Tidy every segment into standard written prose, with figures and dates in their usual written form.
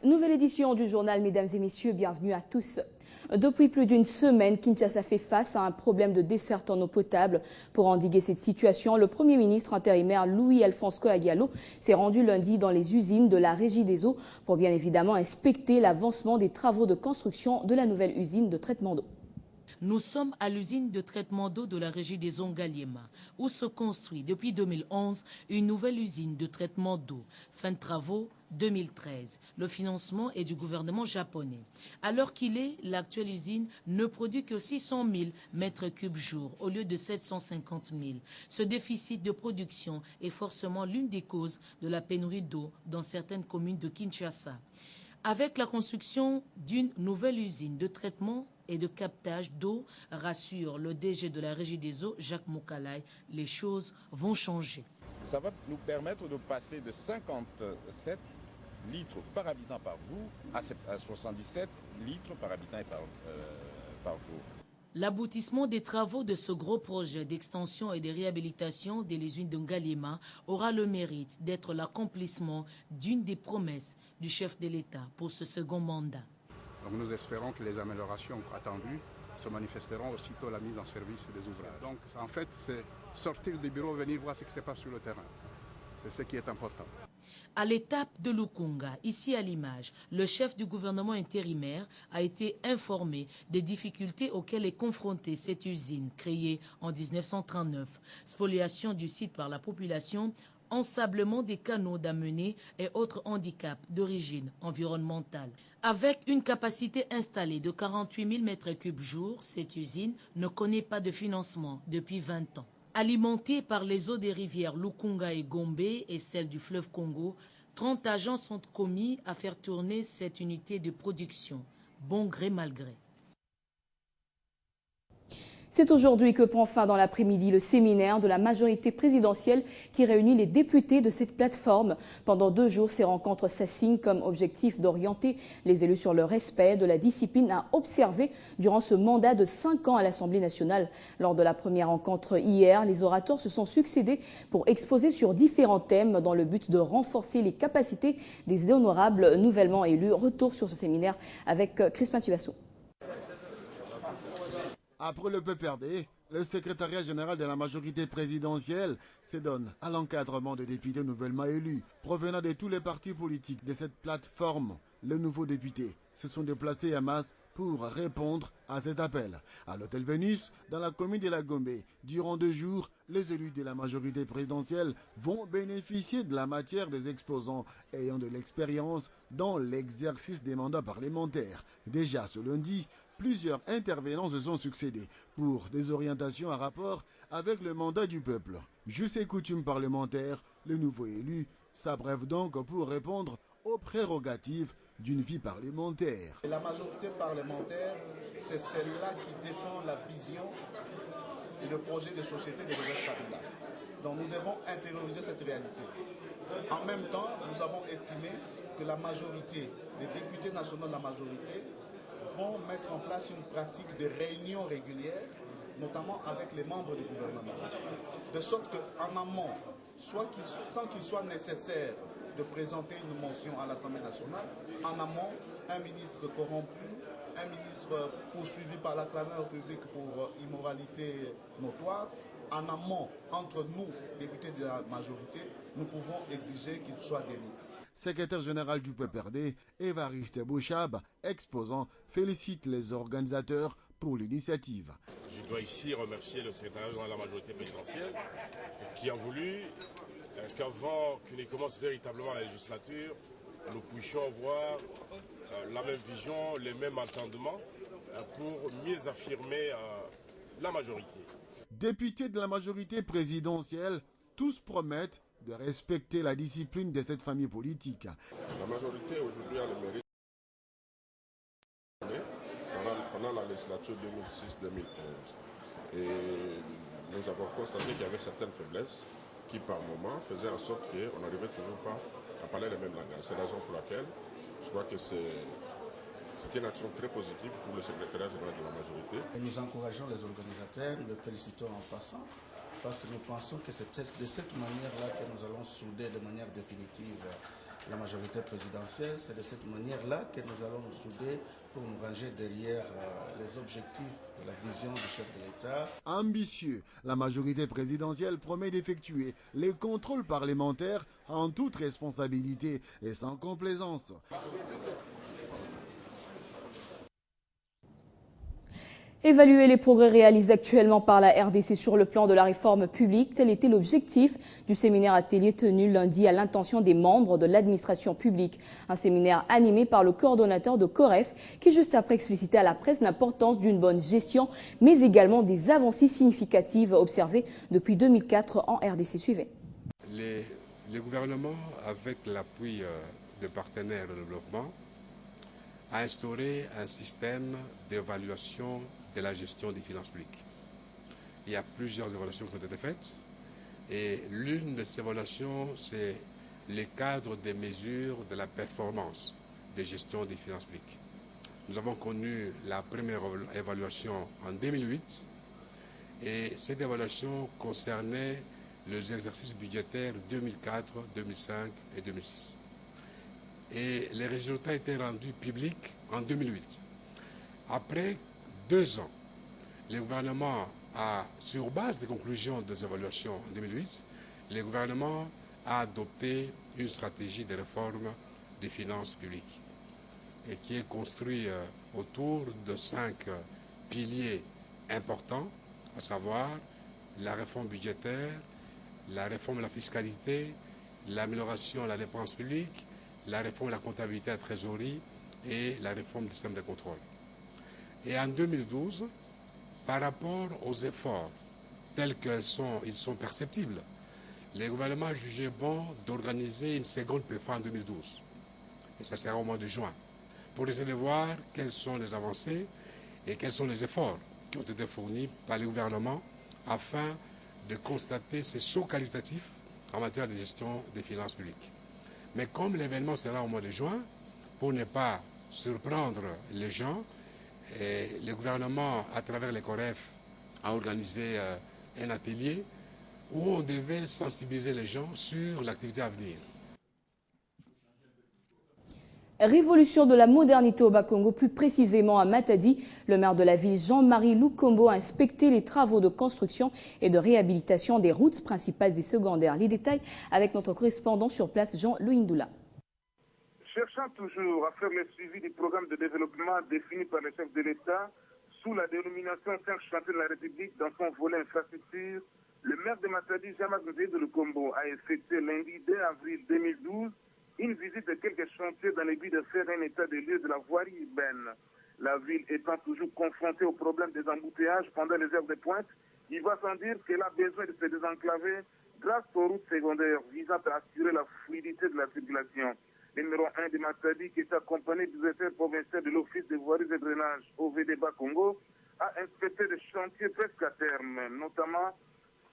Nouvelle édition du journal, mesdames et messieurs, bienvenue à tous. Depuis plus d'une semaine, Kinshasa fait face à un problème de desserte en eau potable. Pour endiguer cette situation, le Premier ministre intérimaire Louis-Alphonse Koagalo s'est rendu lundi dans les usines de la Régie des eaux pour bien évidemment inspecter l'avancement des travaux de construction de la nouvelle usine de traitement d'eau. Nous sommes à l'usine de traitement d'eau de la Régie des eaux Ngaliema, où se construit depuis 2011 une nouvelle usine de traitement d'eau. Fin de travaux 2013. Le financement est du gouvernement japonais. Alors qu'il est, l'actuelle usine ne produit que 600 000 mètres cubes jour au lieu de 750 000. Ce déficit de production est forcément l'une des causes de la pénurie d'eau dans certaines communes de Kinshasa. Avec la construction d'une nouvelle usine de traitement et de captage d'eau, rassure le DG de la Régie des eaux, Jacques Moukalay, les choses vont changer. Ça va nous permettre de passer de 57 litres par habitant par jour à 77 litres par habitant et par jour. L'aboutissement des travaux de ce gros projet d'extension et de réhabilitation de l'usine de Ngaliema aura le mérite d'être l'accomplissement d'une des promesses du chef de l'État pour ce second mandat. Donc nous espérons que les améliorations attendues se manifesteront aussitôt à la mise en service des ouvrages. Donc en fait, c'est sortir du bureau, venir voir ce qui se passe sur le terrain. C'est ce qui est important. À l'étape de Lukunga, ici à l'image, le chef du gouvernement intérimaire a été informé des difficultés auxquelles est confrontée cette usine créée en 1939. Spoliation du site par la population, ensablement des canaux d'amener et autres handicaps d'origine environnementale. Avec une capacité installée de 48 000 m3 jour, cette usine ne connaît pas de financement depuis 20 ans. Alimentée par les eaux des rivières Lukunga et Gombe et celles du fleuve Congo, 30 agents sont commis à faire tourner cette unité de production, bon gré mal gré. C'est aujourd'hui que prend fin dans l'après-midi le séminaire de la majorité présidentielle qui réunit les députés de cette plateforme. Pendant 2 jours, ces rencontres s'assignent comme objectif d'orienter les élus sur le respect de la discipline à observer durant ce mandat de 5 ans à l'Assemblée nationale. Lors de la première rencontre hier, les orateurs se sont succédés pour exposer sur différents thèmes dans le but de renforcer les capacités des honorables nouvellement élus. Retour sur ce séminaire avec Crispin Chibassou. Après le PPRD, le secrétariat général de la majorité présidentielle se donne à l'encadrement de députés nouvellement élus, provenant de tous les partis politiques de cette plateforme. Les nouveaux députés se sont déplacés en masse pour répondre à cet appel. À l'hôtel Vénus, dans la commune de la Gombe, durant 2 jours, les élus de la majorité présidentielle vont bénéficier de la matière des exposants ayant de l'expérience dans l'exercice des mandats parlementaires. Déjà ce lundi, plusieurs intervenants se sont succédés pour des orientations en rapport avec le mandat du peuple. Juste et coutume parlementaire, le nouveau élu s'abrève donc pour répondre aux prérogatives d'une vie parlementaire. La majorité parlementaire, c'est celle-là qui défend la vision et le projet de société de Joseph Kabila. Donc nous devons intérioriser cette réalité. En même temps, nous avons estimé que la majorité, les députés nationaux de la majorité, vont mettre en place une pratique de réunions régulières, notamment avec les membres du gouvernement. De sorte qu'en amont, sans qu'il soit nécessaire de présenter une motion à l'Assemblée nationale, en amont, un ministre corrompu, un ministre poursuivi par la clameur publique pour immoralité notoire, en amont, entre nous, députés de la majorité, nous pouvons exiger qu'il soit démis. Secrétaire général du PPRD, Évariste Bouchab, exposant, félicite les organisateurs pour l'initiative. Je dois ici remercier le secrétaire général de la majorité présidentielle qui a voulu qu'avant que ne commence véritablement la législature, nous puissions avoir la même vision, les mêmes entendements pour mieux affirmer la majorité. Députés de la majorité présidentielle, tous promettent de respecter la discipline de cette famille politique. La majorité aujourd'hui a le mérite pendant la législature 2006-2011. Et nous avons constaté qu'il y avait certaines faiblesses qui par moment faisaient en sorte qu'on n'arrivait toujours pas à parler le même langage. C'est la raison pour laquelle je crois que c'est une action très positive pour le secrétariat général de la majorité. Et nous encourageons les organisateurs, nous les félicitons en passant, parce que nous pensons que c'est de cette manière-là que nous allons souder de manière définitive la majorité présidentielle. C'est de cette manière-là que nous allons nous souder pour nous ranger derrière les objectifs de la vision du chef de l'État. Ambitieux, la majorité présidentielle promet d'effectuer les contrôles parlementaires en toute responsabilité et sans complaisance. Évaluer les progrès réalisés actuellement par la RDC sur le plan de la réforme publique, tel était l'objectif du séminaire atelier tenu lundi à l'intention des membres de l'administration publique. Un séminaire animé par le coordonnateur de COREF qui juste après explicitait à la presse l'importance d'une bonne gestion, mais également des avancées significatives observées depuis 2004 en RDC. Suivez. Le gouvernement, avec l'appui de partenaires de développement, a instauré un système d'évaluation de la gestion des finances publiques. Il y a plusieurs évaluations qui ont été faites et l'une de ces évaluations, c'est le cadre des mesures de la performance de gestion des finances publiques. Nous avons connu la première évaluation en 2008 et cette évaluation concernait les exercices budgétaires 2004, 2005 et 2006. Et les résultats étaient rendus publics en 2008. Après 2 ans, le gouvernement a, sur base des conclusions des évaluations en 2008, le gouvernement a adopté une stratégie de réforme des finances publiques et qui est construite autour de 5 piliers importants, à savoir la réforme budgétaire, la réforme de la fiscalité, l'amélioration de la dépense publique, la réforme de la comptabilité et la trésorerie et la réforme du système de contrôle. Et en 2012, par rapport aux efforts tels qu'ils sont perceptibles, le gouvernement a jugé bon d'organiser une seconde PFA en 2012. Et ça sera au mois de juin, pour essayer de voir quelles sont les avancées et quels sont les efforts qui ont été fournis par le gouvernement afin de constater ces sauts qualitatifs en matière de gestion des finances publiques. Mais comme l'événement sera au mois de juin, pour ne pas surprendre les gens, le gouvernement, à travers les COREF, a organisé un atelier où on devait sensibiliser les gens sur l'activité à venir. Révolution de la modernité au Bas-Congo, plus précisément à Matadi. Le maire de la ville, Jean-Marie Lukombo, a inspecté les travaux de construction et de réhabilitation des routes principales et secondaires. Les détails avec notre correspondant sur place, Jean-Louis Ndoula. Cherchant toujours à faire le suivi du programme de développement défini par le chef de l'État sous la dénomination 5 chantiers de la République dans son volet infrastructure, le maire de Matadi, Jean-Marie Lukombo, a effectué lundi 2 avril 2012 une visite de quelques chantiers dans le but de faire un état des lieux de la voirie urbaine. La ville étant toujours confrontée au problème des embouteillages pendant les heures de pointe, il va sans dire qu'elle a besoin de se désenclaver grâce aux routes secondaires visant à assurer la fluidité de la circulation. Le numéro 1 de Matadi, qui est accompagné du directeur provincial de l'Office de voiries et drainage OVD Bas-Congo, a inspecté des chantiers presque à terme, notamment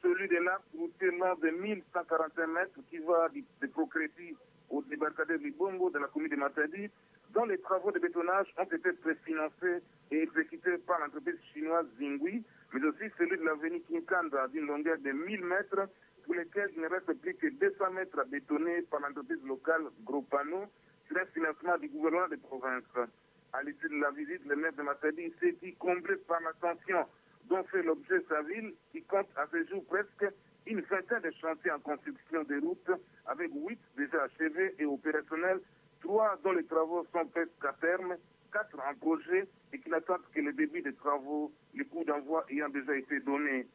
celui de l'axe routier long de 1141 mètres qui va de Prokreti au débarcadère du Bongo de la commune de Matadi, dont les travaux de bétonnage ont été préfinancés et exécutés par l'entreprise chinoise Zingui, mais aussi celui de l'avenue Kinkanda d'une longueur de 1000 mètres, pour lesquels il ne reste plus que 200 mètres à bétonner par l'entreprise locale Gropano sur un financement du gouvernement de province. À l'issue de la visite, le maire de Matadi s'est dit comblé par l'attention dont fait l'objet sa ville, qui compte à ce jour presque une vingtaine de chantiers en construction des routes, avec 8 déjà achevés et opérationnels, 3 dont les travaux sont presque à terme, 4 en projet et qui n'attendent que le début des travaux, le coup d'envoi ayant déjà été donné.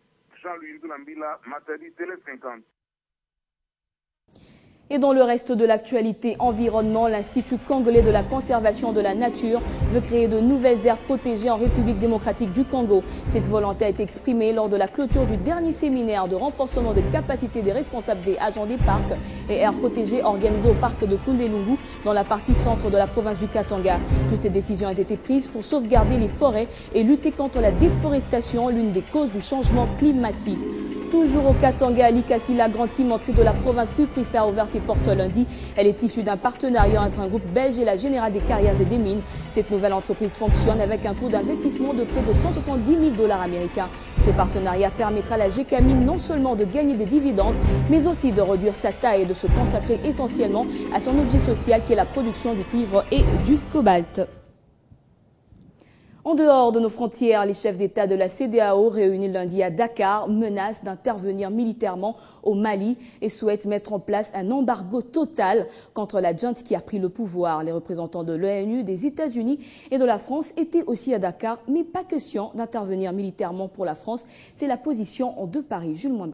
Jean-Louis Ndoulambila, Matadi, Télé 50. Et dans le reste de l'actualité environnement, l'Institut congolais de la conservation de la nature veut créer de nouvelles aires protégées en République démocratique du Congo. Cette volonté a été exprimée lors de la clôture du dernier séminaire de renforcement des capacités des responsables des agents des parcs et aires protégées organisé au parc de Kundelungu dans la partie centre de la province du Katanga. Toutes ces décisions ont été prises pour sauvegarder les forêts et lutter contre la déforestation, l'une des causes du changement climatique. toujours au Katanga, Ali Kassi, la grande cimenterie de la province Cuprifère, a ouvert ses portes lundi. Elle est issue d'un partenariat entre un groupe belge et la Générale des Carrières et des Mines. Cette nouvelle entreprise fonctionne avec un coût d'investissement de près de 170 000 $ américains. Ce partenariat permettra à la Gécamine non seulement de gagner des dividendes, mais aussi de réduire sa taille et de se consacrer essentiellement à son objet social qui est la production du cuivre et du cobalt. En dehors de nos frontières, les chefs d'État de la CEDEAO réunis lundi à Dakar menacent d'intervenir militairement au Mali et souhaitent mettre en place un embargo total contre la junte qui a pris le pouvoir. Les représentants de l'ONU, des États-Unis et de la France étaient aussi à Dakar, mais pas question d'intervenir militairement pour la France. C'est la position de Paris. Jules Moin.